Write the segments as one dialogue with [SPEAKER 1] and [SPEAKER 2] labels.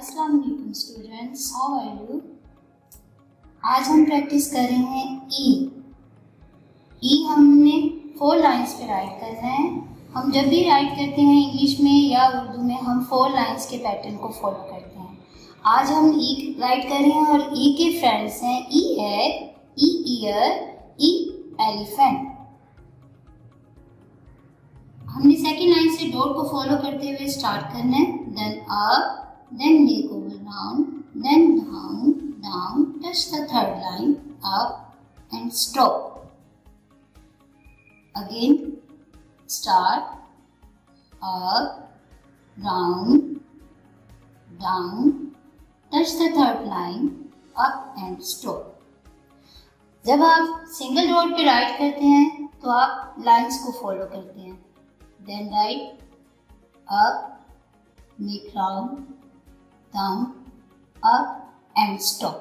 [SPEAKER 1] अस्सलाम वालेकुम students, how are you. आज हम प्रैक्टिस कर रहे हैं ई हमने 4 लाइंस पे राइट करना है। हम जब भी राइट करते हैं इंग्लिश में या उर्दू में हम 4 लाइंस के पैटर्न को फॉलो करते हैं। आज हम ई राइट कर रहे हैं और ई के फ्रेंड्स हैं E egg, E ear, E elephant. हमने सेकेंड लाइन से डॉट को फॉलो करते हुए स्टार्ट करना है, then up, then make over down, then down, down, touch the third line, up and stop. Again, start, up, down, down, touch the third line, up and stop. जब आप single dot पे right करते हैं तो आप lines को follow करते हैं, then write up, make round, down, up and stop.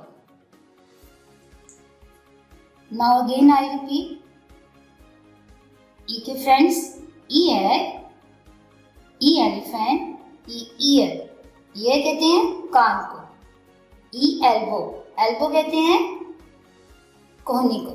[SPEAKER 1] Now again I repeat. E के friends, E egg, E elephant, E ear. Ear कहते हैं कान को. E elbow, elbow कहते हैं कोहनी को.